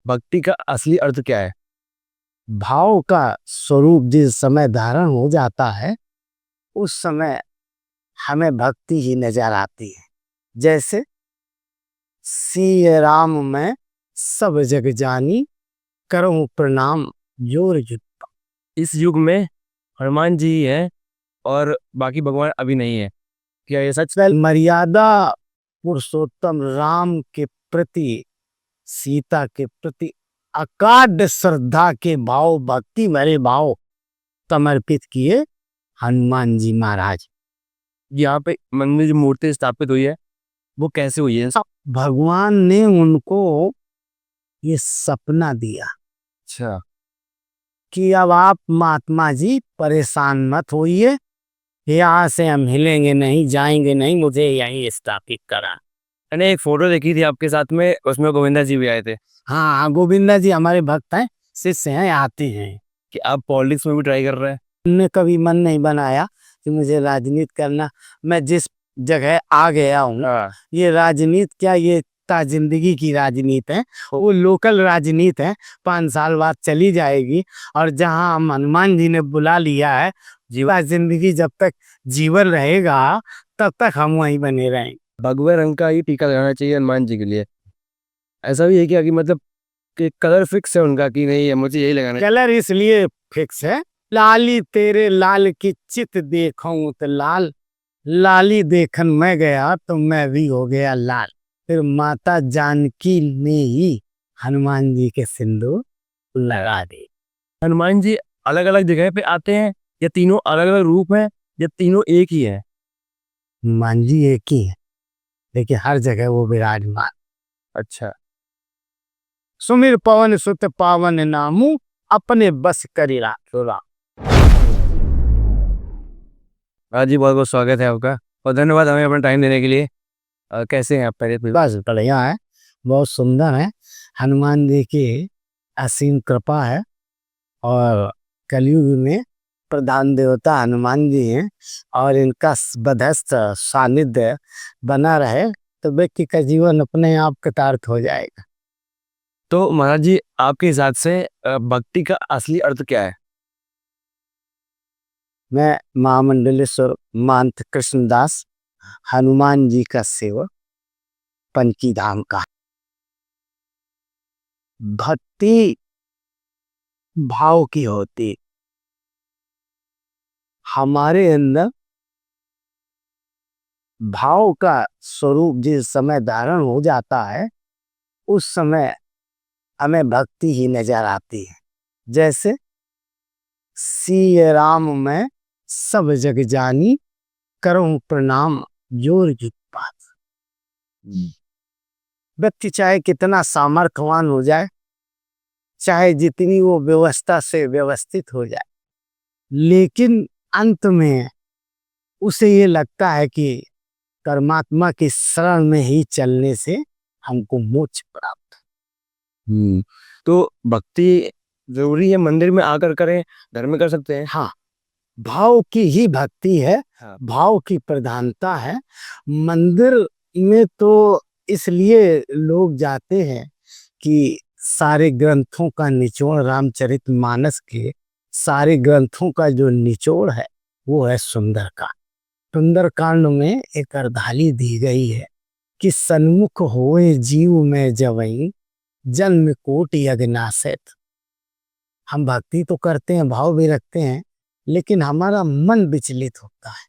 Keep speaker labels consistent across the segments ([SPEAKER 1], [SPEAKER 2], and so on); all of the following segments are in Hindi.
[SPEAKER 1] भक्ति का असली अर्थ क्या है?
[SPEAKER 2] भाव का स्वरूप जिस समय धारण हो जाता है उस समय हमें भक्ति ही नजर आती है। जैसे सिय राम मैं सब जग जानी, करूं प्रणाम जोर जुग।
[SPEAKER 1] इस युग में हनुमान जी ही हैं और बाकी भगवान अभी नहीं है, क्या ये सच?
[SPEAKER 2] मर्यादा पुरुषोत्तम राम के प्रति, सीता के प्रति अगाध श्रद्धा के भाव, भक्ति भरे भाव समर्पित किए हनुमान जी महाराज।
[SPEAKER 1] यहाँ पे मंदिर जो मूर्ति स्थापित हुई है वो कैसे हुई है?
[SPEAKER 2] भगवान ने उनको ये सपना दिया
[SPEAKER 1] अच्छा।
[SPEAKER 2] कि अब आप महात्मा जी परेशान मत होइए, यहाँ से हम हिलेंगे नहीं, जाएंगे नहीं, मुझे यहीं स्थापित करा।
[SPEAKER 1] मैंने एक फोटो देखी थी आपके साथ में, उसमें गोविंदा जी भी आए थे।
[SPEAKER 2] हाँ, गोविंदा जी हमारे भक्त हैं, शिष्य हैं, आते हैं।
[SPEAKER 1] कि आप पॉलिटिक्स में भी ट्राई कर रहे हैं?
[SPEAKER 2] हमने कभी मन नहीं बनाया कि मुझे राजनीति करना। मैं जिस जगह आ गया हूँ, ये राजनीति क्या, ये जिंदगी की राजनीति है, वो लोकल राजनीति है, 5 साल बाद चली जाएगी। और जहाँ हम हनुमान जी ने बुला लिया है, जीवा जिंदगी जब तक जीवन रहेगा तब तक हम वहीं बने रहेंगे।
[SPEAKER 1] भगवे रंग का ही टीका लगाना चाहिए हनुमान जी के लिए। ऐसा भी है क्या कि मतलब कि कलर फिक्स है उनका कि नहीं है मुझे यही लगाना है?
[SPEAKER 2] कलर इसलिए फिक्स है, लाली तेरे लाल की चित देखूं तो लाल, लाली देखन मैं गया तो मैं भी हो गया लाल। फिर माता जानकी ने ही हनुमान जी के सिंदूर लगा दी।
[SPEAKER 1] हनुमान जी अलग अलग जगह पे आते हैं या तीनों अलग अलग रूप हैं या तीनों एक ही है?
[SPEAKER 2] हनुमान जी एक ही है लेकिन हर जगह वो विराजमान।
[SPEAKER 1] अच्छा।
[SPEAKER 2] सुमिर पवन सुत पावन नामू, अपने बस करिला चोरा।
[SPEAKER 1] हाँ जी, बहुत बहुत स्वागत है आपका और धन्यवाद हमें अपना टाइम देने के लिए। कैसे हैं आप पहले तो?
[SPEAKER 2] बस बढ़िया है, बहुत सुंदर है। हनुमान जी की असीम कृपा है और कलयुग में प्रधान देवता हनुमान जी हैं और इनका बधस्थ सानिध्य बना रहे तो व्यक्ति का जीवन अपने आप कृतार्थ हो जाएगा।
[SPEAKER 1] तो महाराज जी आपके हिसाब से भक्ति का असली अर्थ क्या है?
[SPEAKER 2] मैं महामंडलेश्वर महंत कृष्णदास, हनुमान जी का सेवक, पंची धाम का। भक्ति भाव की होती, हमारे अंदर भाव का स्वरूप जिस समय धारण हो जाता है उस समय हमें भक्ति ही नजर आती है। जैसे सिय राम मैं सब जग जानी, करूं प्रणाम जोर जुग पात। व्यक्ति चाहे कितना सामर्थ्यवान हो जाए, चाहे जितनी वो व्यवस्था से व्यवस्थित हो जाए, लेकिन अंत में उसे ये लगता है कि परमात्मा की शरण में ही चलने से हमको मोक्ष प्राप्त।
[SPEAKER 1] तो भक्ति जरूरी है मंदिर में आकर करें, घर में कर सकते हैं?
[SPEAKER 2] हाँ, भाव की ही भक्ति है।
[SPEAKER 1] हाँ।
[SPEAKER 2] भाव की प्रधानता है। मंदिर में तो इसलिए लोग जाते हैं कि सारे ग्रंथों का निचोड़, रामचरितमानस के सारे ग्रंथों का जो निचोड़ है वो है सुंदरकांड। सुंदरकांड में एक अर्धाली दी गई है कि सन्मुख होए जीव में जवई, जन्म कोटि अगनासत। हम भक्ति तो करते हैं, भाव भी रखते हैं, लेकिन हमारा मन विचलित होता है।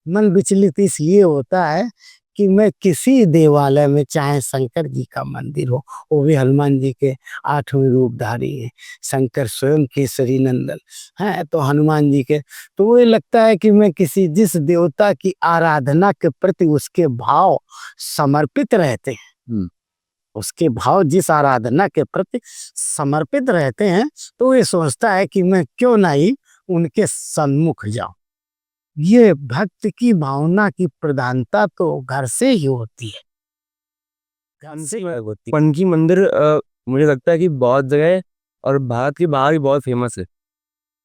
[SPEAKER 2] मन विचलित इसलिए होता है कि मैं किसी देवालय में, चाहे शंकर जी का मंदिर हो, वो भी हनुमान जी के 8वें रूपधारी हैं, शंकर स्वयं केसरी नंदन है, तो हनुमान जी के, तो वो लगता है कि मैं किसी जिस देवता की आराधना के प्रति उसके भाव समर्पित रहते हैं, उसके भाव जिस आराधना के प्रति समर्पित रहते हैं, तो ये सोचता है कि मैं क्यों नहीं उनके सन्मुख जाऊं। ये भक्त की भावना की प्रधानता तो घर से ही होती है, घर से ही होती है।
[SPEAKER 1] पनकी मंदिर मुझे लगता है कि बहुत जगह और भारत के बाहर भी बहुत फेमस है।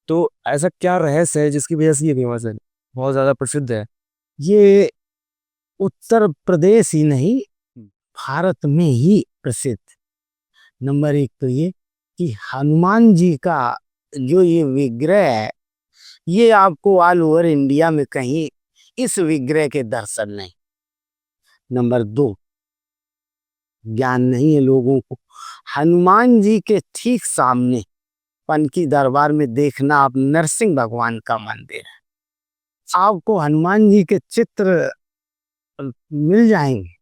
[SPEAKER 1] तो ऐसा क्या रहस्य है जिसकी वजह से ये फेमस है, बहुत ज्यादा प्रसिद्ध है?
[SPEAKER 2] ये उत्तर प्रदेश ही नहीं, भारत में ही प्रसिद्ध। नंबर एक तो ये कि हनुमान जी का जो ये विग्रह है, ये आपको ऑल ओवर इंडिया में कहीं इस विग्रह के दर्शन नहीं। नंबर दो, ज्ञान नहीं है लोगों को, हनुमान जी के ठीक सामने पनकी दरबार में देखना आप, नरसिंह भगवान का मंदिर है। आपको हनुमान जी के चित्र मिल जाएंगे,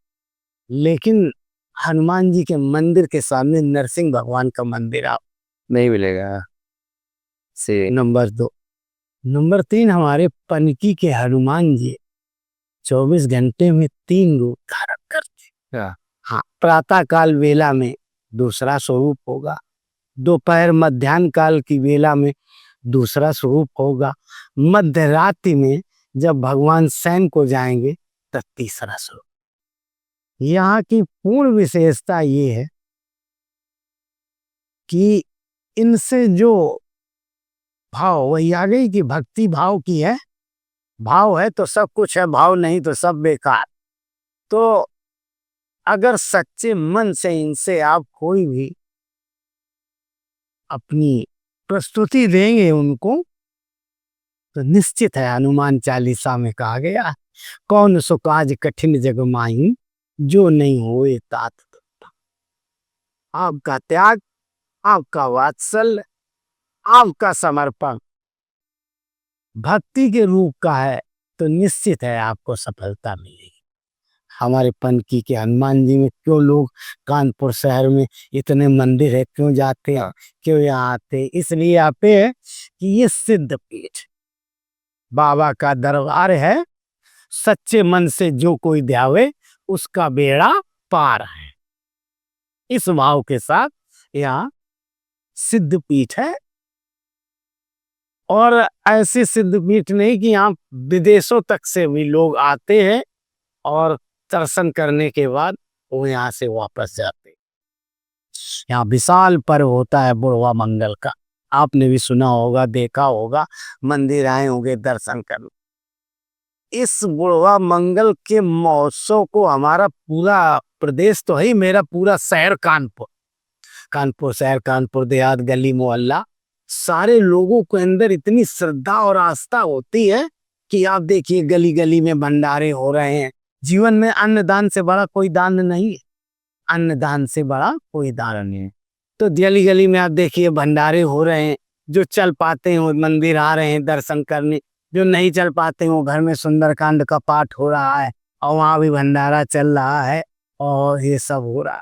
[SPEAKER 2] लेकिन हनुमान जी के मंदिर के सामने नरसिंह भगवान का मंदिर आप
[SPEAKER 1] नहीं मिलेगा से।
[SPEAKER 2] नंबर दो। नंबर तीन, हमारे पनकी के हनुमान जी 24 घंटे में 3 रूप धारण करते।
[SPEAKER 1] क्या?
[SPEAKER 2] हाँ, प्रातः काल वेला में दूसरा स्वरूप होगा, दोपहर मध्याह्न काल की वेला में दूसरा स्वरूप होगा, मध्य रात्रि में जब भगवान शयन को जाएंगे तब तीसरा स्वरूप। यहाँ की पूर्ण विशेषता ये है कि इनसे जो भाव, वही आ गई कि भक्ति भाव की है, भाव है तो सब कुछ है, भाव नहीं तो सब बेकार। तो अगर सच्चे मन से इनसे आप कोई भी अपनी प्रस्तुति देंगे उनको, तो निश्चित है, हनुमान चालीसा में कहा गया, कौन सो काज कठिन जग माही, जो नहीं होए तात तुम। आपका त्याग, आपका वात्सल्य, आपका समर्पण भक्ति के रूप का है, तो निश्चित है आपको सफलता मिलेगी। हमारे पनकी के हनुमान जी में क्यों लोग, कानपुर शहर में इतने मंदिर है, क्यों जाते हैं, क्यों यहाँ आते हैं? इसलिए आते हैं कि ये सिद्ध पीठ बाबा का दरबार है, सच्चे मन से जो कोई ध्यावे उसका बेड़ा पार है। इस भाव के साथ यहाँ सिद्ध पीठ है, और ऐसी सिद्ध पीठ नहीं कि यहाँ विदेशों तक से भी लोग आते हैं और दर्शन करने के बाद वो यहाँ से वापस जाते हैं। यहाँ विशाल पर्व होता है बुढ़वा मंगल का, आपने भी सुना होगा, देखा होगा, मंदिर आए होंगे दर्शन करने। इस बुढ़वा मंगल के महोत्सव को हमारा पूरा प्रदेश तो है, मेरा पूरा शहर कानपुर, कानपुर शहर, कानपुर देहात, गली मोहल्ला, सारे लोगों के अंदर इतनी श्रद्धा और आस्था होती है कि आप देखिए गली गली में भंडारे हो रहे हैं। जीवन में अन्नदान से बड़ा कोई दान नहीं है, अन्नदान से बड़ा कोई दान नहीं है। तो गली गली में आप देखिए भंडारे हो रहे हैं, जो चल पाते हैं वो मंदिर आ रहे हैं दर्शन करने, जो नहीं चल पाते हैं वो घर में सुंदरकांड का पाठ हो रहा है और वहां भी भंडारा चल रहा है और ये सब हो रहा है।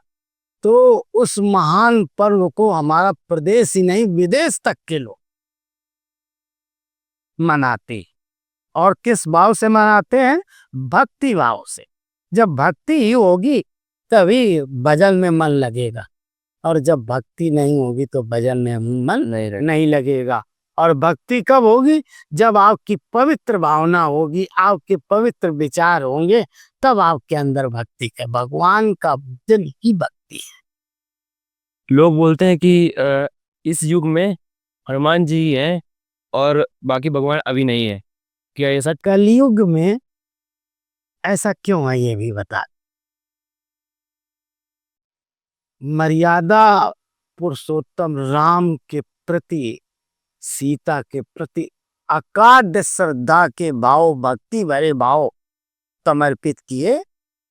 [SPEAKER 2] तो उस महान पर्व को हमारा प्रदेश ही नहीं, विदेश तक के लोग मनाते, और किस भाव से मनाते हैं? भक्ति भाव से। जब भक्ति ही होगी तभी भजन में मन लगेगा, और जब भक्ति नहीं होगी तो भजन में मन नहीं लगेगा। और भक्ति कब होगी? जब आपकी पवित्र भावना होगी, आपके पवित्र विचार होंगे, तब आपके अंदर भक्ति है। भगवान का भजन ही भक्ति है।
[SPEAKER 1] लोग बोलते हैं कि इस युग में हनुमान जी ही हैं और बाकी भगवान अभी नहीं है, क्या ये सच?
[SPEAKER 2] कलयुग में ऐसा क्यों है ये भी बता। मर्यादा पुरुषोत्तम राम के प्रति, सीता के प्रति अगाध श्रद्धा के भाव, भक्ति भरे भाव समर्पित किए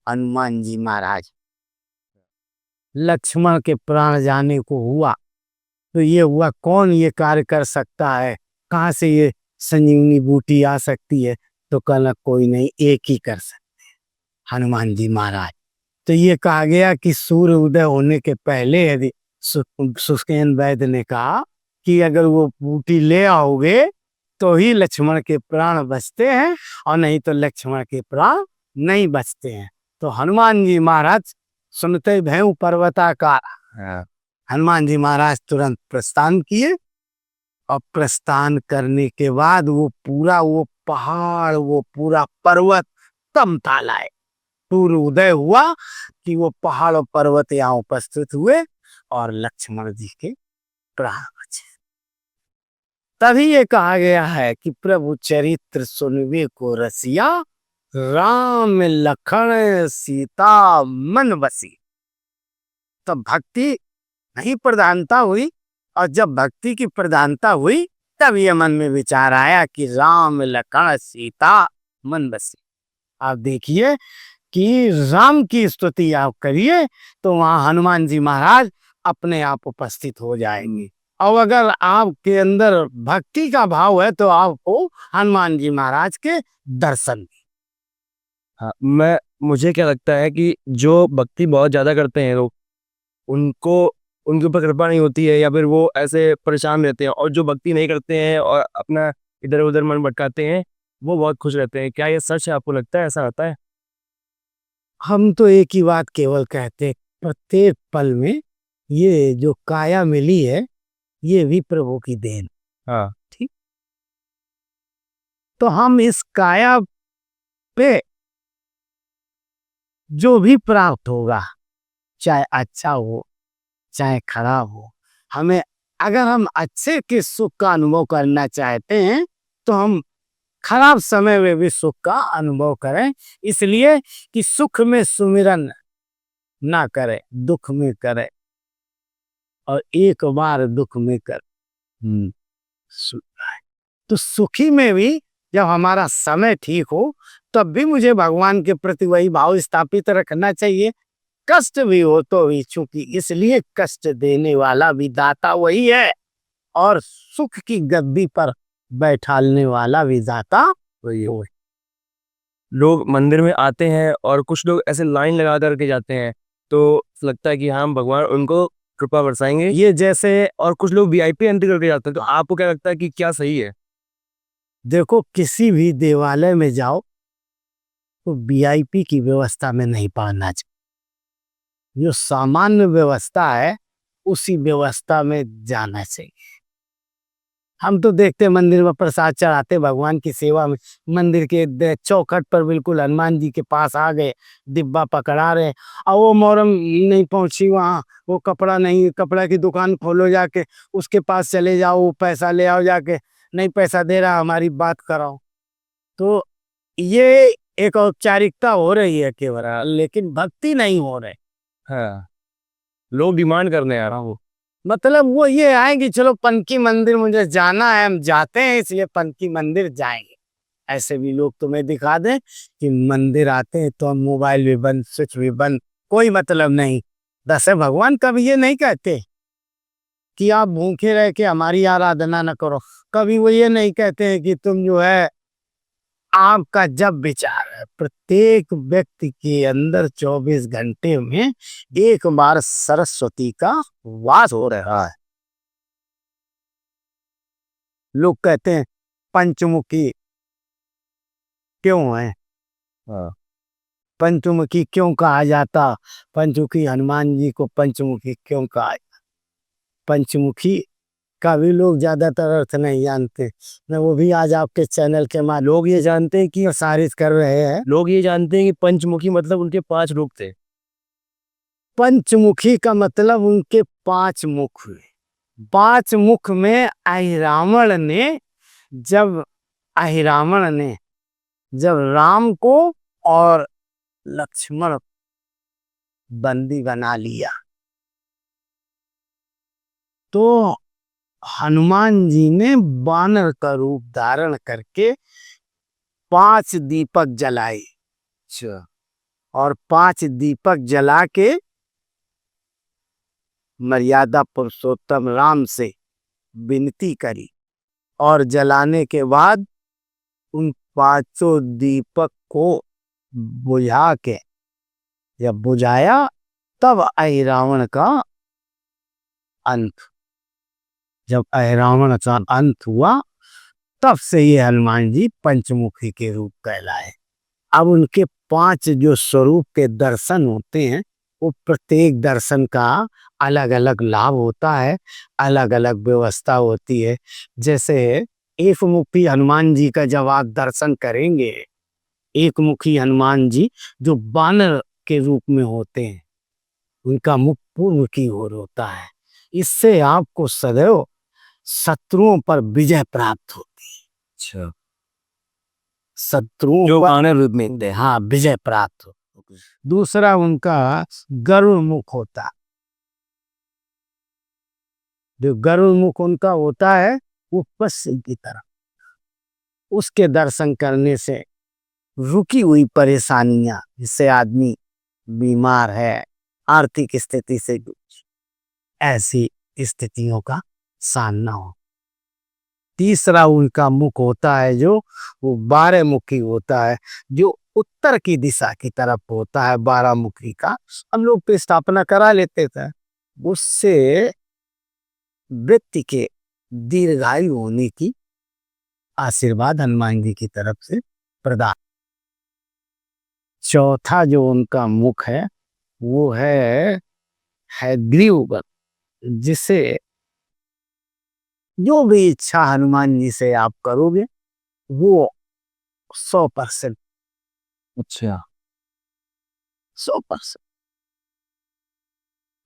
[SPEAKER 2] हनुमान जी महाराज। लक्ष्मण के प्राण जाने को हुआ तो ये हुआ, कौन ये कार्य कर सकता है, कहाँ से ये संजीवनी बूटी आ सकती है? तो कहना कोई नहीं, एक ही कर सकते हैं, हनुमान जी महाराज। तो ये कहा गया कि सूर्य उदय होने के पहले यदि सुखेन वैद्य ने कहा कि अगर वो बूटी ले आओगे तो ही लक्ष्मण के प्राण बचते हैं, और नहीं तो लक्ष्मण के प्राण नहीं बचते हैं। तो हनुमान जी महाराज सुनते भयं पर्वताकार, हनुमान जी महाराज तुरंत प्रस्थान किए, और प्रस्थान करने के बाद वो पूरा वो पहाड़, वो पूरा पर्वत तम तालाए, सूर्य उदय हुआ कि वो पहाड़ और पर्वत यहाँ उपस्थित हुए और लक्ष्मण जी के प्राण बचे। तभी ये कहा गया है कि प्रभु चरित्र सुनवे को रसिया, राम लखन सीता मन बसी। तो भक्ति नहीं प्रधानता हुई। और जब भक्ति की प्रधानता हुई तब ये मन में विचार आया कि राम लखन सीता मन बसी। आप देखिए कि राम की स्तुति आप करिए तो वहां हनुमान जी महाराज अपने आप उपस्थित हो जाएंगे। और अगर आपके अंदर भक्ति का भाव है तो आपको हनुमान जी महाराज के दर्शन।
[SPEAKER 1] हाँ, मुझे क्या लगता है कि जो भक्ति बहुत ज़्यादा करते हैं लोग, उनको उनके ऊपर कृपा नहीं होती है, या फिर वो ऐसे परेशान रहते हैं, और जो भक्ति नहीं करते हैं और अपना इधर-उधर मन भटकाते हैं, वो बहुत खुश रहते हैं। क्या ये सच है? आपको लगता है ऐसा होता है?
[SPEAKER 2] हम तो एक ही बात केवल कहते हैं, प्रत्येक पल में ये जो काया मिली है ये भी प्रभु की देन।
[SPEAKER 1] हाँ,
[SPEAKER 2] ठीक। तो हम इस काया पे जो भी प्राप्त होगा, चाहे अच्छा हो चाहे खराब हो, हमें अगर हम अच्छे के सुख का अनुभव करना चाहते हैं तो हम खराब समय में भी सुख का अनुभव करें। इसलिए कि सुख में सुमिरन ना करें, दुख में करें। और एक बार दुख में कर सुख आए। तो सुखी में भी जब हमारा समय ठीक हो तब भी मुझे भगवान के प्रति वही भाव स्थापित रखना चाहिए। कष्ट भी हो तो भी, चूंकि इसलिए कष्ट देने वाला भी दाता वही है और सुख की गद्दी पर बैठालने वाला भी दाता वही है।
[SPEAKER 1] लोग मंदिर में आते हैं और कुछ लोग ऐसे लाइन लगा कर के जाते हैं, तो लगता है कि हाँ, भगवान उनको कृपा बरसाएँगे। ये जैसे, और कुछ लोग वीआईपी एंट्री करके जाते हैं, तो आपको क्या लगता है कि क्या सही है?
[SPEAKER 2] देखो, किसी भी देवालय में जाओ तो वीआईपी की व्यवस्था में नहीं पढ़ना चाहिए। जो सामान्य व्यवस्था है उसी व्यवस्था में जाना चाहिए। हम तो देखते हैं मंदिर में प्रसाद चढ़ाते भगवान की सेवा में, मंदिर के चौखट पर बिल्कुल हनुमान जी के पास आ गए, डिब्बा पकड़ा रहे। और वो मोहरम नहीं पहुंची वहाँ, वो कपड़ा नहीं, कपड़ा की दुकान खोलो जाके, उसके पास चले जाओ, वो पैसा ले आओ जाके, नहीं पैसा दे रहा हमारी बात कराओ। तो ये एक औपचारिकता हो रही है केवल, लेकिन भक्ति नहीं हो रही।
[SPEAKER 1] हाँ, लोग डिमांड करने आ रहा हूँ।
[SPEAKER 2] मतलब वो ये है कि चलो पनकी मंदिर मुझे जाना है, हम जाते हैं इसलिए पनकी मंदिर जाएंगे। ऐसे भी लोग तुम्हें दिखा दें कि मंदिर आते हैं तो हम मोबाइल भी बंद, स्विच भी बंद, कोई मतलब नहीं। दसे भगवान कभी ये नहीं कहते कि आप भूखे रह के हमारी आराधना न करो। कभी वो ये नहीं कहते हैं कि तुम जो है, आपका जब विचार है, प्रत्येक व्यक्ति के अंदर 24 घंटे में एक बार सरस्वती का वास हो रहा है। लोग कहते हैं पंचमुखी क्यों है,
[SPEAKER 1] हाँ,
[SPEAKER 2] पंचमुखी क्यों कहा जाता, पंचमुखी हनुमान जी को पंचमुखी क्यों कहा। पंचमुखी का भी लोग ज्यादातर अर्थ नहीं जानते न, वो भी आज आपके चैनल के माध्यम
[SPEAKER 1] लोग ये जानते हैं कि
[SPEAKER 2] प्रसारित कर रहे हैं।
[SPEAKER 1] लोग ये जानते हैं कि पंचमुखी मतलब उनके 5 रूप थे।
[SPEAKER 2] पंचमुखी का मतलब उनके 5 मुख हुए। 5 मुख में जब अहिरावण ने जब राम को और लक्ष्मण बंदी बना लिया तो हनुमान जी ने बानर का रूप धारण करके 5 दीपक जलाए। अच्छा। और 5 दीपक जला के मर्यादा पुरुषोत्तम राम से विनती करी, और जलाने के बाद उन 5 दीपक को बुझा के, जब बुझाया तब अहिरावण का अंत। जब अहिरावण का अंत हुआ तब से ये हनुमान जी पंचमुखी के रूप कहलाए। अब उनके 5 जो स्वरूप के दर्शन होते हैं, वो प्रत्येक दर्शन का अलग अलग लाभ होता है, अलग अलग व्यवस्था होती है। जैसे एक मुखी हनुमान जी का जब आप दर्शन करेंगे, एक मुखी हनुमान जी जो बानर के रूप में होते हैं, उनका मुख पूर्व की ओर होता है। इससे आपको सदैव शत्रुओं पर विजय प्राप्त होती है।
[SPEAKER 1] अच्छा,
[SPEAKER 2] शत्रुओं
[SPEAKER 1] जो
[SPEAKER 2] पर
[SPEAKER 1] बानर रूप में थे।
[SPEAKER 2] हाँ विजय प्राप्त हो। दूसरा उनका गरुड़ मुख होता, जो गरुड़ मुख उनका होता है वो पश्चिम की तरफ। उसके दर्शन करने से रुकी हुई परेशानियां, जिससे आदमी बीमार है, आर्थिक स्थिति से ऐसी स्थितियों का सामना हो। तीसरा उनका मुख होता है जो वो 12 मुखी होता है, जो उत्तर की दिशा की तरफ होता है। 12 मुखी का हम लोग पे स्थापना करा लेते थे। उससे व्यक्ति के दीर्घायु होने की आशीर्वाद हनुमान जी की तरफ से प्रदान। चौथा जो उनका मुख है वो है ग्रीवगत, जिसे जो भी इच्छा हनुमान जी से आप करोगे वो 100%,
[SPEAKER 1] अच्छा।
[SPEAKER 2] 100%।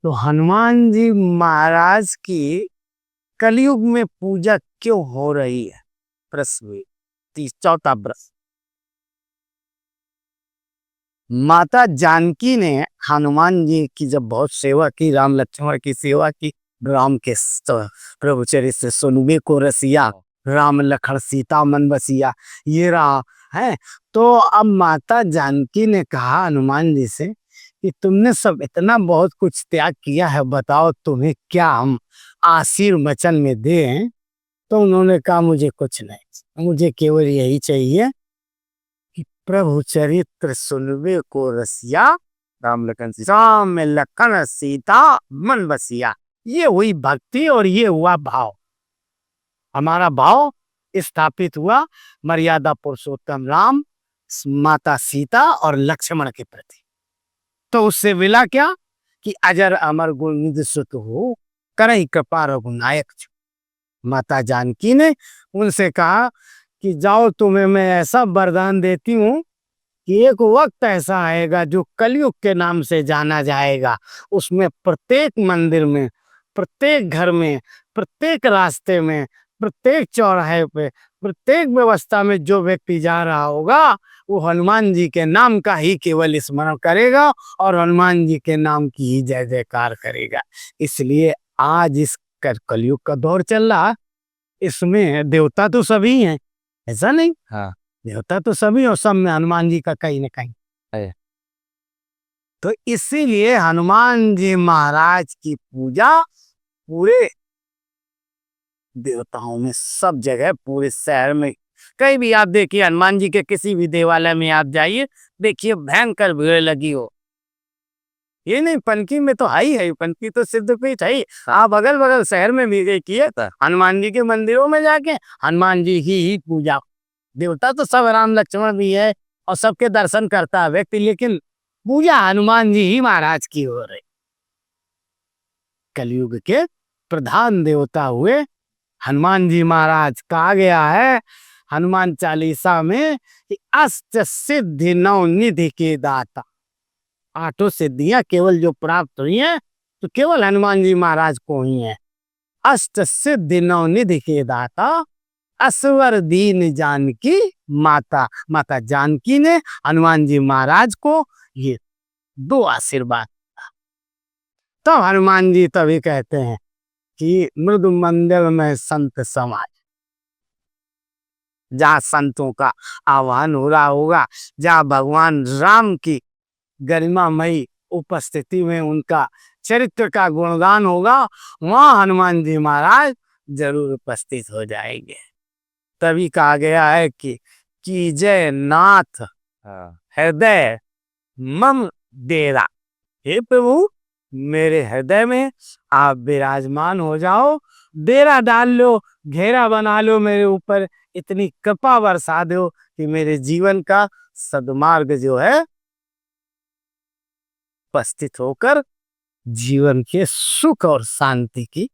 [SPEAKER 2] तो हनुमान जी महाराज की कलयुग में पूजा क्यों हो रही है? प्रश्न। चौथा प्रश्न। माता जानकी ने हनुमान जी की जब बहुत सेवा की, राम लक्ष्मण की सेवा की, राम के प्रभु चरित्र सुनबे को रसिया, राम लखन सीता मन बसिया, ये रहा है। तो अब माता जानकी ने कहा हनुमान जी से कि तुमने सब इतना बहुत कुछ त्याग किया है, बताओ तुम्हें क्या हम आशीर्वचन में दें? तो उन्होंने कहा मुझे कुछ नहीं, मुझे केवल यही चाहिए कि प्रभु चरित्र सुनबे को रसिया, राम लखन सीता मन बसिया। ये हुई भक्ति और ये हुआ भाव। हमारा भाव स्थापित हुआ मर्यादा पुरुषोत्तम राम, माता सीता और लक्ष्मण के प्रति। तो उससे मिला क्या कि अजर अमर गुण सुत हो, करई कृपा रघुनायक। माता जानकी ने उनसे कहा कि जाओ, तुम्हें मैं ऐसा वरदान देती हूँ कि एक वक्त ऐसा आएगा जो कलयुग के नाम से जाना जाएगा। उसमें प्रत्येक मंदिर में, प्रत्येक घर में, प्रत्येक रास्ते में, प्रत्येक चौराहे पे, प्रत्येक व्यवस्था में जो व्यक्ति जा रहा होगा वो हनुमान जी के नाम का ही केवल स्मरण करेगा और हनुमान जी के नाम की ही जय जयकार करेगा। इसलिए आज इस कलयुग का दौर चल रहा, इसमें देवता तो सभी हैं, ऐसा नहीं।
[SPEAKER 1] हाँ।
[SPEAKER 2] देवता तो सभी और सब में हनुमान जी का कहीं ना कहीं
[SPEAKER 1] है।
[SPEAKER 2] तो इसीलिए हनुमान जी महाराज की पूजा पूरे देवताओं में, सब जगह, पूरे शहर में कहीं भी आप देखिए, हनुमान जी के किसी भी देवालय में आप जाइए, देखिए भयंकर भीड़ लगी हो। ये नहीं, पनकी में तो आई है, पनकी तो सिद्धपीठ है। आप अगल बगल शहर में भी देखिए हनुमान जी के मंदिरों में जाके हनुमान जी की ही पूजा। देवता तो सब राम लक्ष्मण भी है और सबके दर्शन करता है व्यक्ति, लेकिन पूजा हनुमान जी ही महाराज की हो रही। कलयुग के प्रधान देवता हुए हनुमान जी महाराज। कहा गया है हनुमान चालीसा में कि अष्ट सिद्धि नौ निधि के दाता। 8 सिद्धियां केवल जो प्राप्त हुई हैं तो केवल हनुमान जी महाराज को ही है। अष्ट सिद्धि नौ निधि के दाता, असवर दीन जानकी माता। माता जानकी ने हनुमान जी महाराज को ये 2 आशीर्वाद। तो हनुमान जी तभी कहते हैं कि मृदु मंदिर में संत समाज। जहाँ संतों का आह्वान हो रहा होगा, जहाँ भगवान राम की गरिमामयी उपस्थिति में उनका चरित्र का गुणगान होगा, वहां हनुमान जी महाराज जरूर उपस्थित हो जाएंगे। तभी कहा गया है कि जय नाथ हृदय मम डेरा। हे प्रभु, मेरे हृदय में आप विराजमान हो जाओ, डेरा डाल लो, घेरा बना लो मेरे ऊपर, इतनी कृपा बरसा दो कि मेरे जीवन का सद्मार्ग जो है उपस्थित होकर जीवन के सुख और शांति की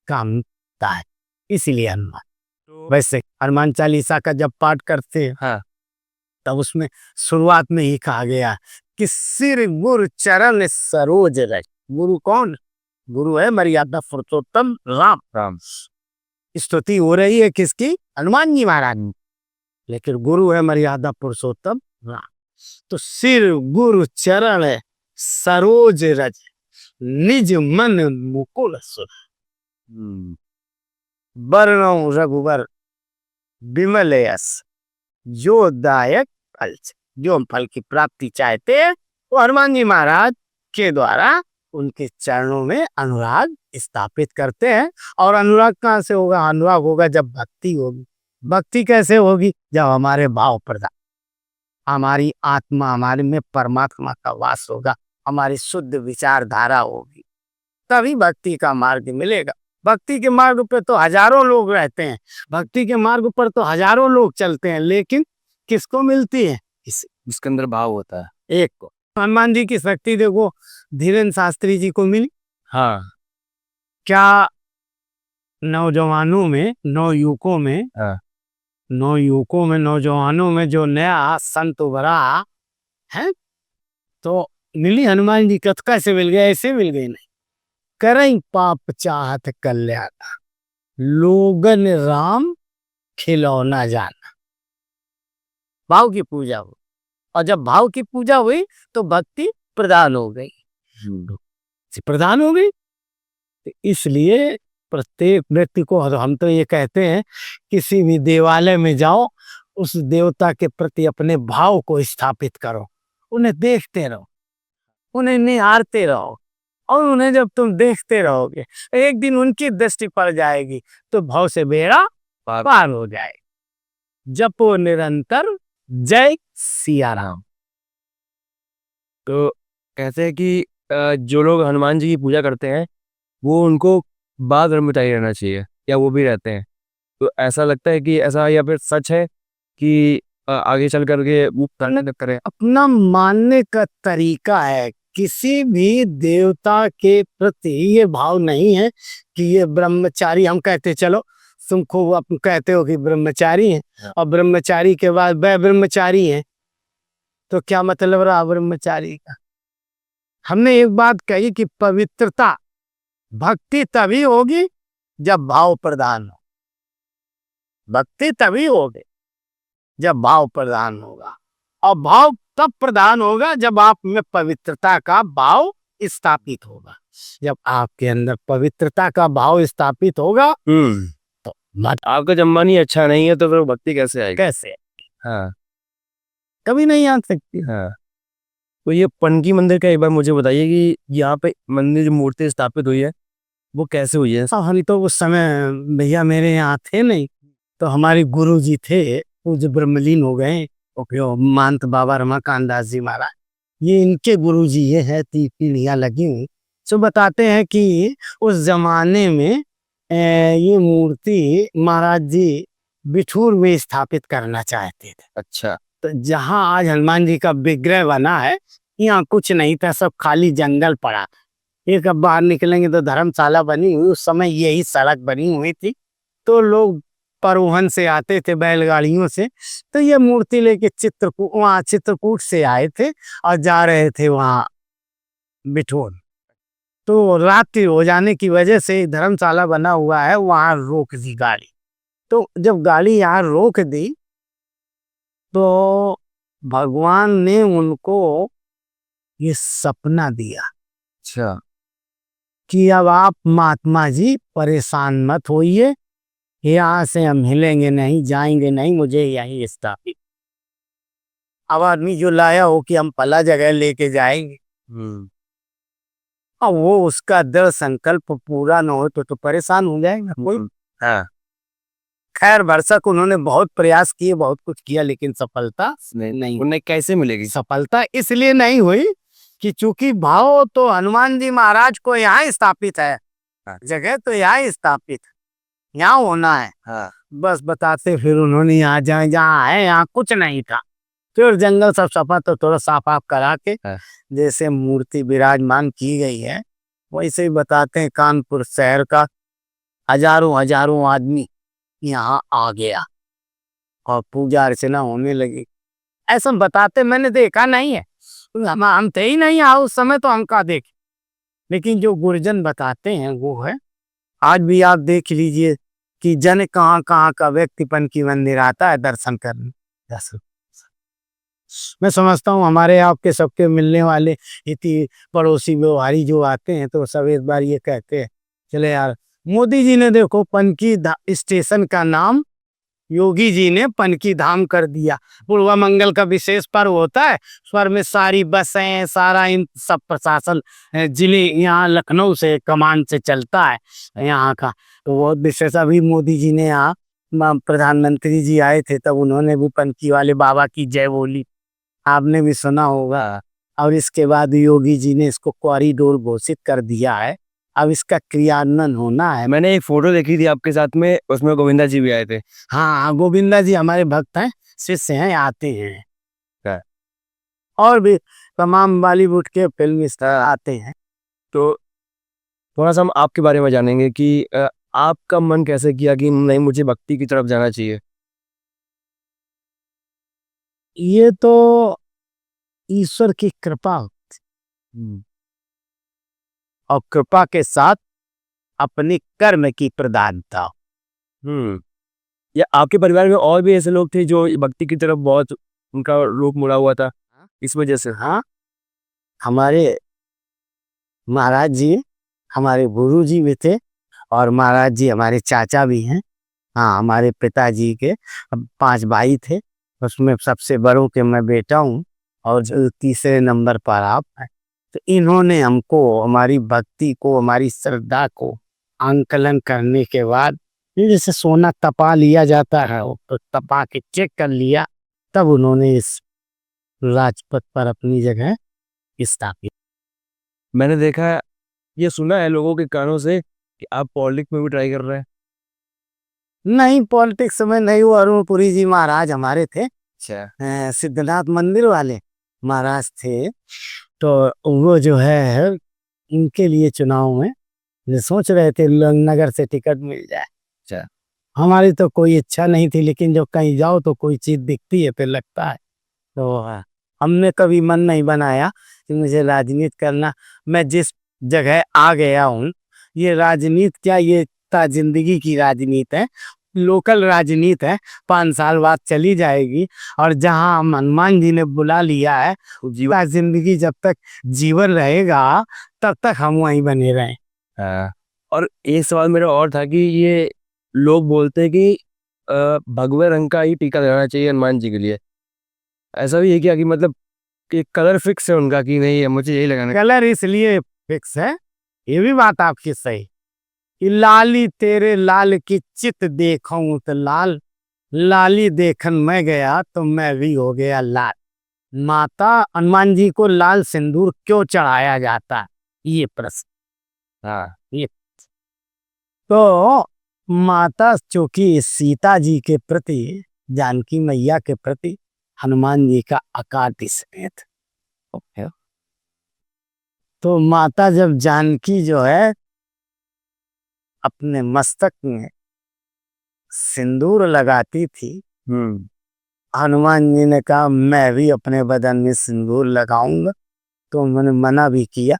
[SPEAKER 2] कामना है। इसीलिए हनुमान। वैसे हनुमान चालीसा का जब पाठ करते हैं, हाँ, तब उसमें शुरुआत में ही कहा गया कि सिर गुरु चरण सरोज रज। गुरु कौन? गुरु है मर्यादा पुरुषोत्तम राम। स्तुति हो रही है किसकी? हनुमान जी महाराज। लेकिन गुरु है मर्यादा पुरुषोत्तम राम। तो सिर गुरु चरण सरोज रज, निज मन मुकुल सुर। बरनउँ रघुबर विमल यस, जो दायक फल से। जो हम फल की प्राप्ति चाहते हैं वो हनुमान जी महाराज के द्वारा उनके चरणों में अनुराग स्थापित करते हैं। और अनुराग कहाँ से होगा? अनुराग होगा जब भक्ति होगी। भक्ति कैसे होगी? जब हमारे भाव प्रधान, हमारी आत्मा, हमारे में परमात्मा का वास होगा, हमारी शुद्ध विचारधारा होगी, तभी भक्ति का मार्ग मिलेगा। भक्ति के मार्ग पे तो हजारों लोग रहते हैं, भक्ति के मार्ग पर तो हजारों लोग चलते हैं, लेकिन किसको मिलती है?
[SPEAKER 1] इसके अंदर भाव होता है
[SPEAKER 2] एक को। हनुमान जी की शक्ति देखो, धीरेन्द्र शास्त्री जी को मिली।
[SPEAKER 1] हाँ
[SPEAKER 2] क्या नौजवानों में, नौयुवकों में,
[SPEAKER 1] हाँ
[SPEAKER 2] नौजवानों में जो नया संत उभरा है, तो मिली हनुमान जी। कथ कैसे मिल गए? ऐसे मिल गई नहीं। करई पाप चाहत कल्याण, लोगन राम खिलौना जाना। भाव की पूजा हो, और जब भाव की पूजा हुई तो भक्ति प्रदान हो गई, प्रदान हो गई। तो इसलिए प्रत्येक व्यक्ति को, हम तो ये कहते हैं, किसी भी देवालय में जाओ, उस देवता के प्रति अपने भाव को स्थापित करो, उन्हें देखते रहो, उन्हें निहारते रहो, और उन्हें जब तुम देखते रहोगे एक दिन उनकी दृष्टि पड़ जाएगी तो भाव से बेड़ा पार हो जाए। जपो निरंतर जय सिया राम।
[SPEAKER 1] तो कहते हैं कि जो लोग हनुमान जी की पूजा करते हैं वो उनको बाल ब्रह्मचारी रहना चाहिए, या वो भी रहते हैं? तो ऐसा लगता है कि ऐसा, या फिर सच है कि आगे चल करके वो करने करें?
[SPEAKER 2] अपना मानने का तरीका है। किसी भी देवता के प्रति ये भाव नहीं है कि ये ब्रह्मचारी, हम कहते चलो तुम खूब आप कहते हो कि ब्रह्मचारी हैं, और ब्रह्मचारी के बाद वह ब्रह्मचारी हैं, तो क्या मतलब रहा ब्रह्मचारी का? हमने एक बात कही कि पवित्रता, भक्ति तभी होगी जब भाव प्रदान हो। भक्ति तभी होगी जब भाव प्रदान होगा, और भाव तब प्रदान होगा जब आप में पवित्रता का भाव स्थापित होगा। जब आपके अंदर पवित्रता का भाव स्थापित होगा तो
[SPEAKER 1] आपका जम्मान ही अच्छा नहीं है तो फिर भक्ति कैसे आएगी?
[SPEAKER 2] कैसे?
[SPEAKER 1] हाँ
[SPEAKER 2] कभी नहीं आ सकती।
[SPEAKER 1] हाँ। तो ये पनकी मंदिर का एक बार मुझे बताइए कि यहाँ पे मंदिर जो मूर्ति स्थापित हुई है वो कैसे हुई है?
[SPEAKER 2] हम तो उस समय भैया मेरे यहाँ थे नहीं, तो हमारे गुरु जी थे, पूज्य ब्रह्मलीन हो गए, महंत बाबा रमाकांत दास जी महाराज, ये इनके गुरु जी ये है, 3 पीढ़ियां लगी हुई। सो बताते हैं कि उस जमाने में ये मूर्ति महाराज जी बिठूर में स्थापित करना चाहते थे।
[SPEAKER 1] अच्छा।
[SPEAKER 2] तो जहाँ आज हनुमान जी का विग्रह बना है, यहाँ कुछ नहीं था, सब खाली जंगल पड़ा। एक अब बाहर निकलेंगे तो धर्मशाला बनी हुई, उस समय यही सड़क बनी हुई थी, तो लोग परिवहन से आते थे बैलगाड़ियों से। तो ये मूर्ति लेके वहाँ चित्रकूट से आए थे और जा रहे थे वहाँ बिठूर। तो रात्रि हो जाने की वजह से धर्मशाला बना हुआ है, वहाँ रोक दी गाड़ी। तो जब गाड़ी यहाँ रोक दी तो भगवान ने उनको ये सपना दिया।
[SPEAKER 1] अच्छा।
[SPEAKER 2] कि अब आप महात्मा जी परेशान मत होइए, यहाँ से हम हिलेंगे नहीं, जाएंगे नहीं, मुझे यहीं स्थापित। अब आदमी जो लाया हो कि हम पला जगह लेके जाएंगे, और वो उसका दृढ़ संकल्प पूरा न हो तो परेशान हो जाएगा कोई।
[SPEAKER 1] हाँ।
[SPEAKER 2] खैर भरसक उन्होंने बहुत प्रयास किए, बहुत कुछ किया, लेकिन सफलता नहीं।
[SPEAKER 1] उन्हें कैसे मिलेगी
[SPEAKER 2] सफलता इसलिए नहीं हुई कि चूंकि भाव तो हनुमान जी महाराज को यहाँ स्थापित है, जगह तो यहाँ स्थापित, यहाँ होना है।
[SPEAKER 1] हाँ।
[SPEAKER 2] बस बताते फिर उन्होंने यहाँ जहाँ है यहाँ कुछ नहीं था, फिर जंगल सब सफा तो थोड़ा साफ आप करा के जैसे मूर्ति विराजमान की गई है वैसे ही बताते हैं। कानपुर शहर का हजारों आदमी यहाँ आ गया और पूजा अर्चना होने लगी। ऐसा बताते, मैंने देखा नहीं है, हम थे ही नहीं उस समय, तो हम का देखे, लेकिन जो गुरजन बताते हैं वो है। आज भी आप देख लीजिए कि जन कहाँ कहाँ का व्यक्तिपन की मंदिर आता है दर्शन करने। मैं समझता हूँ हमारे आपके सबके मिलने वाले इतनी पड़ोसी व्यवहारी जो आते हैं तो सब एक बार ये कहते हैं, चले यार मोदी जी ने देखो स्टेशन का नाम योगी जी ने पनकी धाम कर दिया। पूर्वा मंगल का विशेष पर्व होता है, उस पर में सारी बसें, सारा इन सब प्रशासन जिले यहाँ लखनऊ से कमान से चलता है यहाँ का। तो वो विशेष अभी मोदी जी ने यहाँ प्रधानमंत्री जी आए थे तब उन्होंने भी पनकी वाले बाबा की जय बोली, आपने भी सुना होगा। और इसके बाद योगी जी ने इसको कॉरिडोर घोषित कर दिया है, अब इसका क्रियान्वयन होना है।
[SPEAKER 1] मैंने एक फोटो देखी थी आपके साथ में, उसमें गोविंदा जी भी आए थे।
[SPEAKER 2] हाँ, गोविंदा जी हमारे भक्त हैं, शिष्य हैं, आते हैं।
[SPEAKER 1] क्या?
[SPEAKER 2] और भी तमाम बॉलीवुड के फिल्म स्टार आते हैं।
[SPEAKER 1] तो थोड़ा सा हम आपके बारे में जानेंगे कि आपका मन कैसे किया कि नहीं मुझे भक्ति की तरफ जाना चाहिए।
[SPEAKER 2] ये तो ईश्वर की कृपा और कृपा के साथ अपने कर्म की प्रधानता।
[SPEAKER 1] हम्म। या आपके परिवार में और भी ऐसे लोग थे जो भक्ति की तरफ बहुत उनका रुख मुड़ा हुआ था इस वजह से?
[SPEAKER 2] हाँ, हमारे महाराज जी हमारे गुरु जी भी थे और महाराज जी हमारे चाचा भी हैं। हाँ, हमारे पिताजी के अब 5 भाई थे, उसमें सबसे बड़ों के मैं बेटा हूँ और जो तीसरे नंबर पर आप हैं। तो इन्होंने हमको हमारी भक्ति को, हमारी श्रद्धा को आंकलन करने के बाद, ये जैसे सोना तपा लिया जाता है वो तो तपा के चेक कर लिया, तब उन्होंने इस राजपथ पर अपनी जगह स्थापित।
[SPEAKER 1] मैंने देखा है, ये सुना है लोगों के कानों से कि आप पॉलिटिक्स में भी ट्राई कर रहे हैं।
[SPEAKER 2] नहीं, पॉलिटिक्स में नहीं, वो अरुणपुरी जी महाराज हमारे थे,
[SPEAKER 1] अच्छा।
[SPEAKER 2] सिद्धनाथ मंदिर वाले महाराज थे। तो वो जो है इनके लिए चुनाव में ये सोच रहे थे नगर से टिकट मिल जाए।
[SPEAKER 1] अच्छा।
[SPEAKER 2] हमारी तो कोई इच्छा नहीं थी, लेकिन जब कहीं जाओ तो कोई चीज दिखती है फिर लगता है। तो हमने कभी मन नहीं बनाया कि मुझे राजनीति करना। मैं जिस जगह आ गया हूँ, ये राजनीति क्या, ये जिंदगी की राजनीति है, लोकल राजनीति है, 5 साल बाद चली जाएगी। और जहाँ हम हनुमान जी ने बुला लिया है, जीवा जिंदगी जब तक जीवन रहेगा तब तक हम वहीं बने रहें।
[SPEAKER 1] हाँ। और एक सवाल मेरा और था कि ये लोग बोलते हैं कि भगवे रंग का ही टीका लगाना चाहिए हनुमान जी के लिए, ऐसा भी है क्या कि मतलब कि कलर फिक्स है उनका कि नहीं है मुझे यही लगाना?
[SPEAKER 2] कलर इसलिए फिक्स है, ये भी बात आपकी सही, कि लाली तेरे लाल की चित देखूं तो लाल, लाली देखन मैं गया तो मैं भी हो गया लाल। माता हनुमान जी को लाल सिंदूर क्यों चढ़ाया जाता है, ये प्रश्न।
[SPEAKER 1] हाँ।
[SPEAKER 2] ये तो माता चूंकि सीता जी के प्रति, जानकी मैया के प्रति हनुमान जी का अकाट स्नेह था। तो माता जब जानकी जो है अपने मस्तक में सिंदूर लगाती थी,
[SPEAKER 1] हम्म।
[SPEAKER 2] हनुमान जी ने कहा मैं भी अपने बदन में सिंदूर लगाऊंगा। तो उन्होंने मना भी किया,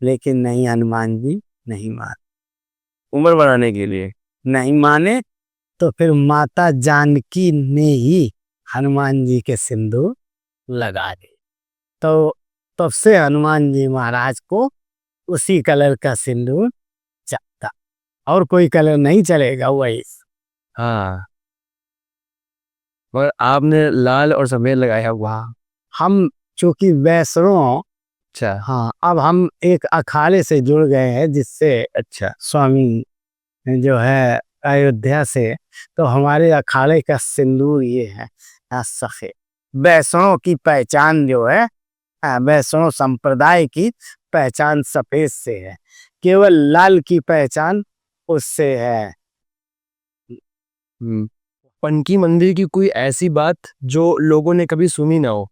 [SPEAKER 2] लेकिन नहीं, हनुमान जी नहीं माने।
[SPEAKER 1] उम्र बढ़ाने के लिए?
[SPEAKER 2] नहीं माने तो फिर माता जानकी ने ही हनुमान जी के सिंदूर लगा दी। तो तब से हनुमान जी महाराज को उसी कलर का सिंदूर चलता, और कोई कलर नहीं चलेगा वही।
[SPEAKER 1] हाँ। मगर आपने लाल और सफेद लगाया हुआ।
[SPEAKER 2] हम चूंकि वैष्णव,
[SPEAKER 1] अच्छा।
[SPEAKER 2] हाँ, अब हम एक अखाड़े से जुड़ गए हैं जिससे
[SPEAKER 1] अच्छा।
[SPEAKER 2] स्वामी जो है अयोध्या से, तो हमारे अखाड़े का सिंदूर ये है सफेद। वैष्णव की पहचान जो है, वैष्णव संप्रदाय की पहचान सफेद से है, केवल लाल की पहचान उससे है।
[SPEAKER 1] हम्म। पनकी मंदिर की कोई ऐसी बात जो लोगों ने कभी सुनी ना हो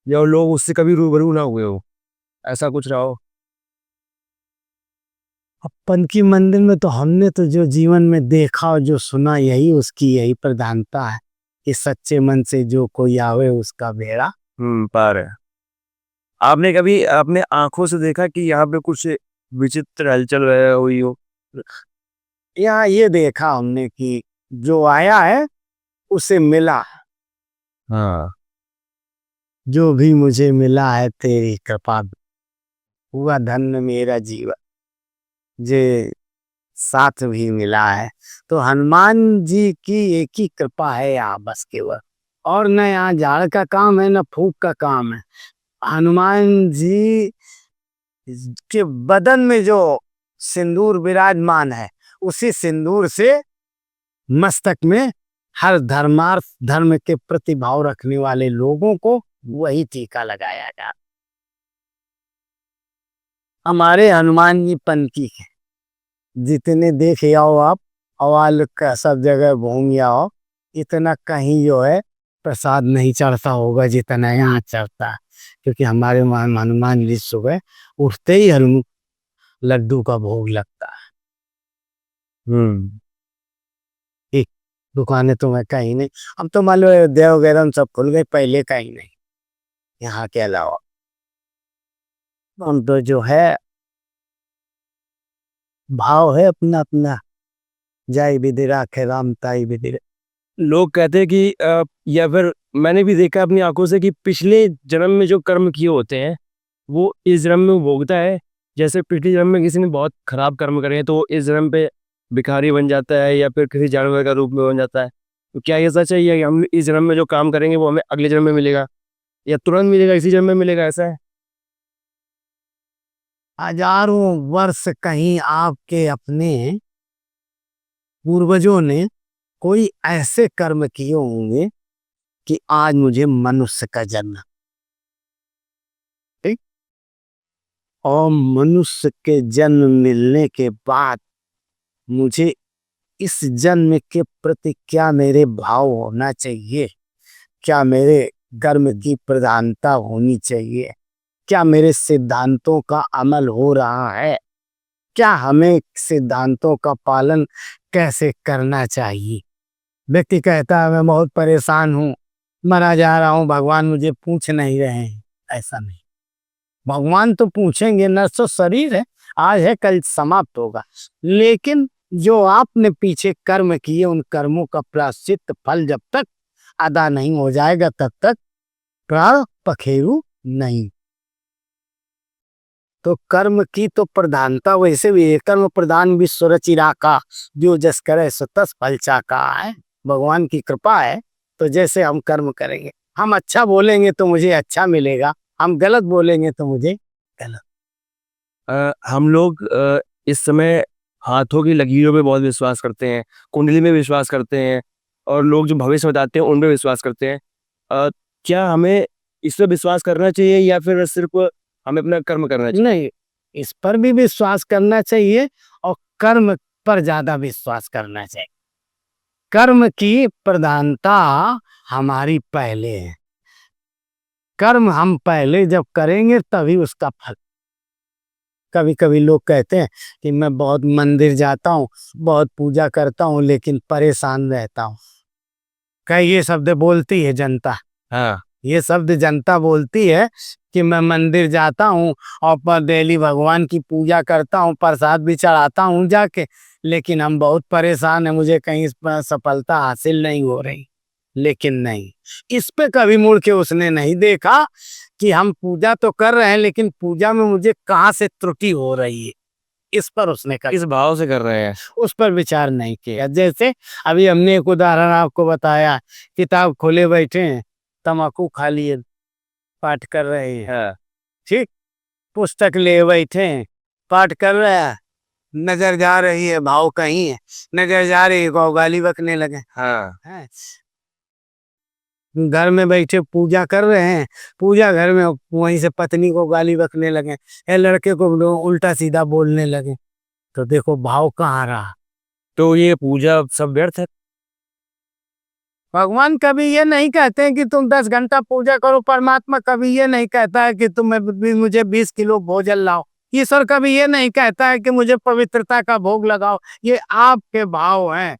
[SPEAKER 1] या लोग उससे कभी रूबरू ना हुए हो, ऐसा कुछ रहा हो?
[SPEAKER 2] अपन की मंदिर में तो हमने तो जो जीवन में देखा और जो सुना, यही उसकी यही प्रधानता है कि सच्चे मन से जो कोई आवे उसका बेड़ा।
[SPEAKER 1] पार है। आपने कभी अपने आंखों से देखा कि यहाँ पे कुछ विचित्र हलचल रह हुई हो?
[SPEAKER 2] यहाँ ये देखा हमने कि जो आया है उसे मिला,
[SPEAKER 1] हाँ।
[SPEAKER 2] जो भी मुझे मिला है तेरी कृपा, हुआ धन्य मेरा जीवन। जे साथ भी मिला है। तो हनुमान जी की एक ही कृपा है यहाँ बस केवल, और न यहाँ झाड़ का काम है न फूक का काम है। हनुमान जी के बदन में जो सिंदूर विराजमान है, उसी सिंदूर से मस्तक में हर धर्मार्थ धर्म के प्रति भाव रखने वाले लोगों को वही टीका लगाया गया। हमारे हनुमान जी पंथी है, जितने देखे आओ आप, अवाल का सब जगह घूम आओ, इतना कहीं जो है प्रसाद नहीं चढ़ता होगा जितना यहाँ चढ़ता है। क्योंकि हमारे हनुमान जी सुबह उठते ही लड्डू का भोग लगता है। एक दुकानें तो मैं कहीं नहीं, अब तो मान लो अयोध्या वगैरह में सब खुल गए, पहले कहीं नहीं यहाँ के अलावा। हम तो जो है भाव है अपना अपना, जय विधि राखे राम ताई विधि।
[SPEAKER 1] लोग कहते हैं कि या फिर मैंने भी देखा अपनी आंखों से कि पिछले जन्म में जो कर्म किए होते हैं वो इस जन्म में भोगता है। जैसे पिछले जन्म में किसी ने बहुत खराब कर्म करे हैं तो इस जन्म पे भिखारी बन जाता है या फिर किसी जानवर का रूप में बन जाता है। तो क्या ये सच है कि हम इस जन्म में जो काम करेंगे वो हमें अगले जन्म में मिलेगा या तुरंत मिलेगा, इसी जन्म में मिलेगा, ऐसा है?
[SPEAKER 2] हजारों वर्ष कहीं आपके अपने पूर्वजों ने कोई ऐसे कर्म किए होंगे कि आज मुझे मनुष्य का जन्म, ठीक, और मनुष्य के जन्म मिलने के बाद मुझे इस जन्म के प्रति क्या मेरे भाव होना चाहिए, क्या मेरे कर्म की प्रधानता होनी चाहिए, क्या मेरे सिद्धांतों का अमल हो रहा है, क्या हमें सिद्धांतों का पालन कैसे करना चाहिए। व्यक्ति कहता है मैं बहुत परेशान हूँ, मरा जा रहा हूँ, भगवान मुझे पूछ नहीं रहे हैं। ऐसा नहीं, भगवान तो पूछेंगे, न तो शरीर है, आज है कल समाप्त होगा, लेकिन जो आपने पीछे कर्म किए उन कर्मों का प्रायश्चित फल जब तक अदा नहीं हो जाएगा तब तक प्राण पखेरु नहीं। तो कर्म की तो प्रधानता वैसे भी है, कर्म प्रधान विश्व रचिरा का, जो जस करे सो तस फल चाका है। भगवान की कृपा है, तो जैसे हम कर्म करेंगे, हम अच्छा बोलेंगे तो मुझे अच्छा मिलेगा, हम गलत बोलेंगे तो मुझे गलत।
[SPEAKER 1] हम लोग इस समय हाथों की लकीरों पे बहुत विश्वास करते हैं, कुंडली में विश्वास करते हैं और लोग जो भविष्य बताते हैं उन पे विश्वास करते हैं। क्या हमें इस पे विश्वास करना चाहिए या फिर सिर्फ हमें अपना कर्म करना चाहिए?
[SPEAKER 2] नहीं, इस पर भी विश्वास करना चाहिए और कर्म पर ज्यादा विश्वास करना चाहिए। कर्म की प्रधानता हमारी पहले है, कर्म हम पहले जब करेंगे तभी उसका फल। कभी कभी लोग कहते हैं कि मैं बहुत मंदिर जाता हूँ, बहुत पूजा करता हूँ, लेकिन परेशान रहता हूँ। कई ये शब्द बोलती है जनता,
[SPEAKER 1] हाँ।
[SPEAKER 2] ये शब्द जनता बोलती है कि मैं मंदिर जाता हूँ और पर डेली भगवान की पूजा करता हूँ, प्रसाद भी चढ़ाता हूँ जाके, लेकिन हम बहुत परेशान हैं, मुझे कहीं इस पर सफलता हासिल नहीं हो रही। लेकिन नहीं, इस पे कभी मुड़ के उसने नहीं देखा कि हम पूजा तो कर रहे हैं लेकिन पूजा में मुझे कहाँ से त्रुटि हो रही है, इस पर उसने कहा,
[SPEAKER 1] किस भाव से कर रहे हैं?
[SPEAKER 2] उस पर विचार नहीं किया। जैसे अभी हमने एक उदाहरण आपको बताया, किताब खोले बैठे हैं, तम्बाकू खा लिए, पाठ कर रहे हैं,
[SPEAKER 1] हाँ।
[SPEAKER 2] ठीक, पुस्तक ले बैठे हैं, पाठ कर रहे हैं, नजर जा रही है भाव कहीं है, नजर जा रही है गाली बकने लगे।
[SPEAKER 1] हाँ।
[SPEAKER 2] हैं? घर में बैठे पूजा कर रहे हैं, पूजा घर में वहीं से पत्नी को गाली बकने लगे या लड़के को उल्टा सीधा बोलने लगे, तो देखो भाव कहाँ रहा।
[SPEAKER 1] तो ये पूजा सब व्यर्थ है?
[SPEAKER 2] भगवान कभी ये नहीं कहते हैं कि तुम 10 घंटा पूजा करो, परमात्मा कभी ये नहीं कहता है कि तुम मुझे 20 किलो भोजन लाओ, ईश्वर कभी ये नहीं कहता है कि मुझे पवित्रता का भोग लगाओ। ये आपके भाव हैं,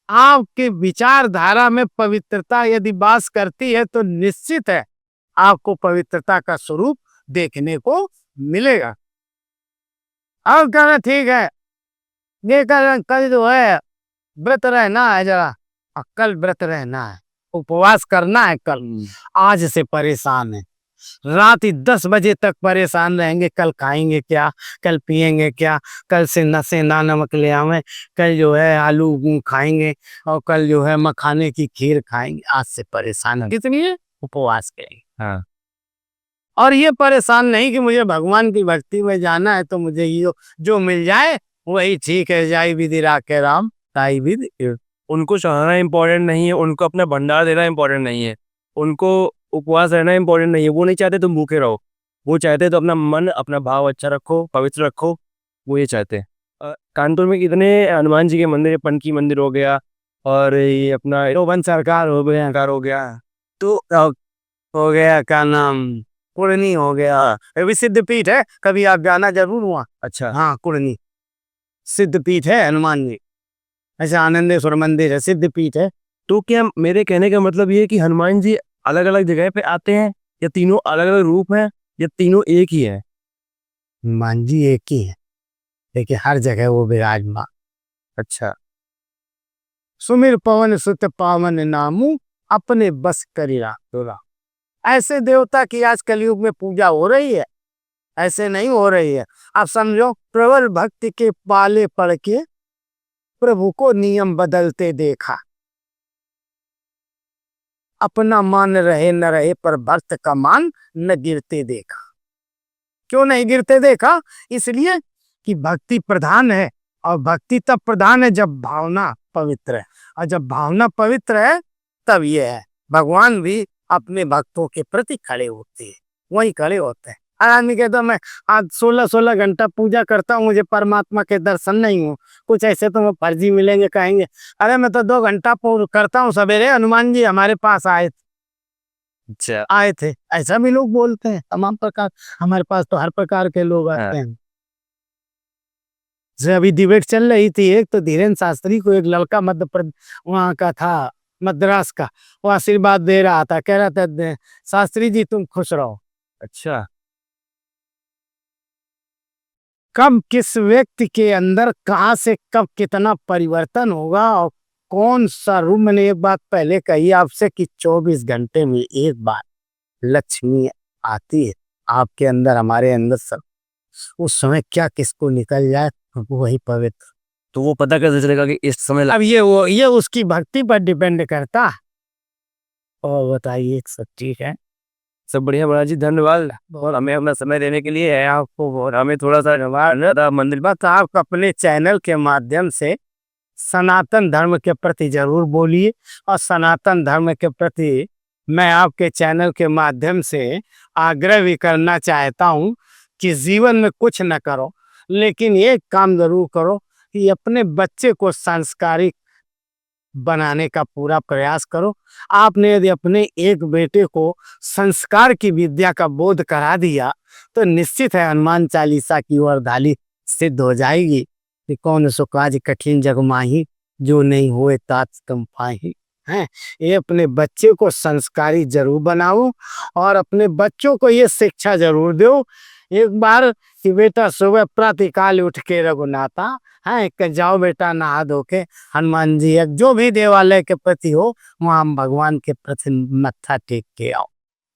[SPEAKER 2] आपके विचारधारा में पवित्रता यदि वास करती है तो निश्चित है आपको पवित्रता का स्वरूप देखने को मिलेगा। अब कहना ठीक है, ये कल जो है व्रत रहना है, जरा कल व्रत रहना है, उपवास करना है कल, आज से परेशान है, रात 10 बजे तक परेशान रहेंगे, कल खाएंगे क्या, कल पिएंगे क्या, कल से सेंधा नमक ले आवे, कल जो है आलू खाएंगे, और कल जो है मखाने की खीर खाएंगे। आज से परेशान है, कितनी उपवास करेंगे।
[SPEAKER 1] हाँ।
[SPEAKER 2] और ये परेशान नहीं कि मुझे भगवान की भक्ति में जाना है तो मुझे ये जो मिल जाए वही ठीक है। जाई विधि राखे राम ताई विधि।
[SPEAKER 1] उनको चढ़ाना इम्पोर्टेंट नहीं है, उनको अपना भंडार देना इम्पोर्टेंट नहीं है, उनको उपवास रहना इम्पोर्टेंट नहीं है। वो नहीं चाहते तुम भूखे रहो, वो चाहते तो अपना मन अपना भाव अच्छा रखो, पवित्र रखो, वो ये चाहते हैं। कानपुर में कितने हनुमान जी के मंदिर है, पनकी मंदिर हो गया, और ये अपना
[SPEAKER 2] तो वन सरकार हो गया,
[SPEAKER 1] कार हो गया।
[SPEAKER 2] तो हो गया क्या नाम, कुड़नी हो गया। ये भी सिद्धपीठ है, कभी आप जाना जरूर हुआ।
[SPEAKER 1] अच्छा।
[SPEAKER 2] हाँ, कुड़नी सिद्धपीठ है हनुमान जी। ऐसे आनंदेश्वर मंदिर है, सिद्धपीठ है।
[SPEAKER 1] तो क्या मेरे कहने का मतलब ये है कि हनुमान जी अलग अलग जगह पे आते हैं, या तीनों अलग अलग रूप हैं, या तीनों एक ही है?
[SPEAKER 2] हनुमान जी एक ही है, लेकिन हर जगह वो विराजमान।
[SPEAKER 1] अच्छा।
[SPEAKER 2] सुमिर पवन सुत पावन नामू, अपने बस करीरा तोरा। ऐसे देवता की आज कलयुग में पूजा हो रही है, ऐसे नहीं हो रही है। आप समझो, प्रबल भक्ति के पाले पड़ के प्रभु को नियम बदलते देखा। अपना मान रहे न रहे, पर भक्त का मान न गिरते देखा। क्यों नहीं गिरते देखा? इसलिए कि भक्ति प्रधान है, और भक्ति तब प्रधान है जब भावना पवित्र है, और जब भावना पवित्र है तब ये है भगवान भी अपने भक्तों के प्रति खड़े होते हैं, वही खड़े होते हैं। हर आदमी कहता मैं आज 16-16 घंटा पूजा करता हूँ, मुझे परमात्मा के दर्शन नहीं हो। कुछ ऐसे तो फर्जी मिलेंगे, कहेंगे अरे मैं तो 2 घंटा करता हूँ, सवेरे हनुमान जी हमारे पास
[SPEAKER 1] अच्छा।
[SPEAKER 2] आए थे। ऐसा भी लोग बोलते हैं, तमाम प्रकार। हमारे पास तो हर प्रकार के लोग
[SPEAKER 1] हाँ।
[SPEAKER 2] आते हैं। जैसे अभी डिबेट चल रही थी, एक तो धीरेन्द्र शास्त्री को एक लड़का मध्य प्रदेश वहाँ का था, मद्रास का, वो आशीर्वाद दे रहा था, कह रहा था शास्त्री जी तुम खुश रहो।
[SPEAKER 1] अच्छा।
[SPEAKER 2] कब किस व्यक्ति के अंदर कहाँ से कब कितना परिवर्तन होगा, और कौन सा रूप। मैंने एक बात पहले कही आपसे कि 24 घंटे में एक बार लक्ष्मी आती है आपके अंदर, हमारे अंदर सब। उस समय क्या किसको निकल जाए वही पवित्र।
[SPEAKER 1] तो वो पता कैसे चलेगा कि इस समय
[SPEAKER 2] अब ये उसकी भक्ति पर डिपेंड करता। और बताइए, सब ठीक है?
[SPEAKER 1] सब बढ़िया बड़ा जी, धन्यवाद और हमें अपना समय देने के लिए है आपको, और हमें थोड़ा सा मंदिर।
[SPEAKER 2] बस आप अपने चैनल के माध्यम से सनातन धर्म के प्रति जरूर बोलिए, और सनातन धर्म के प्रति मैं आपके चैनल के माध्यम से आग्रह भी करना चाहता हूँ कि जीवन में कुछ न करो, लेकिन एक काम जरूर करो कि अपने बच्चे को संस्कारिक बनाने का पूरा प्रयास करो। आपने यदि अपने एक बेटे को संस्कार की विद्या का बोध करा दिया तो निश्चित है हनुमान चालीसा की वरदाली सिद्ध हो जाएगी कि कौन सो काज कठिन जग माही, जो नहीं होए तात कम पाही। हैं, ये अपने बच्चे को संस्कारी जरूर बनाओ, और अपने बच्चों को ये शिक्षा जरूर दो एक बार कि बेटा सुबह प्रातःकाल उठ के रघुनाथा है कि जाओ बेटा नहा धो के हनुमान जी जो भी देवालय के प्रति हो वहाँ भगवान के प्रति मत्था टेक के आओ।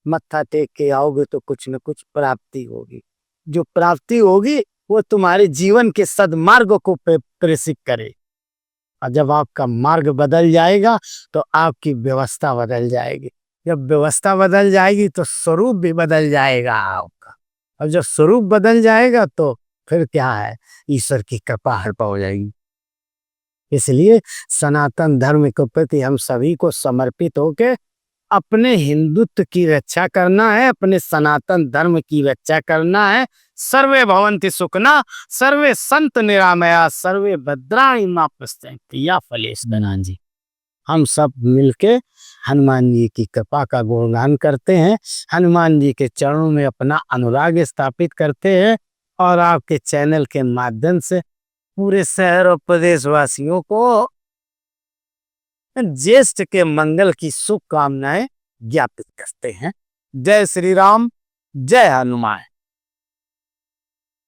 [SPEAKER 2] मत्था टेक के आओगे तो कुछ न कुछ प्राप्ति होगी। जो प्राप्ति होगी वो तुम्हारे जीवन के सदमार्ग को प्रेषित करे, और जब आपका मार्ग बदल जाएगा तो आपकी व्यवस्था बदल जाएगी। जब व्यवस्था बदल जाएगी तो स्वरूप भी बदल जाएगा आपका, और जब स्वरूप बदल जाएगा तो फिर क्या है, ईश्वर की कृपा हो जाएगी। इसलिए सनातन धर्म के प्रति हम सभी को समर्पित होकर अपने हिंदुत्व की रक्षा करना है, अपने सनातन धर्म की रक्षा करना है। सर्वे भवन्ति सुखना, सर्वे संत निरामया, सर्वे भद्राणि मा पश्यन्ति या फलेश धनान जी। हम सब मिलके हनुमान जी की कृपा का गुणगान करते हैं, हनुमान जी के चरणों में अपना अनुराग स्थापित करते हैं, और आपके चैनल के माध्यम से पूरे शहर और प्रदेशवासियों को ज्येष्ठ के मंगल की शुभकामनाएं ज्ञापित करते हैं। जय श्री राम, जय हनुमान।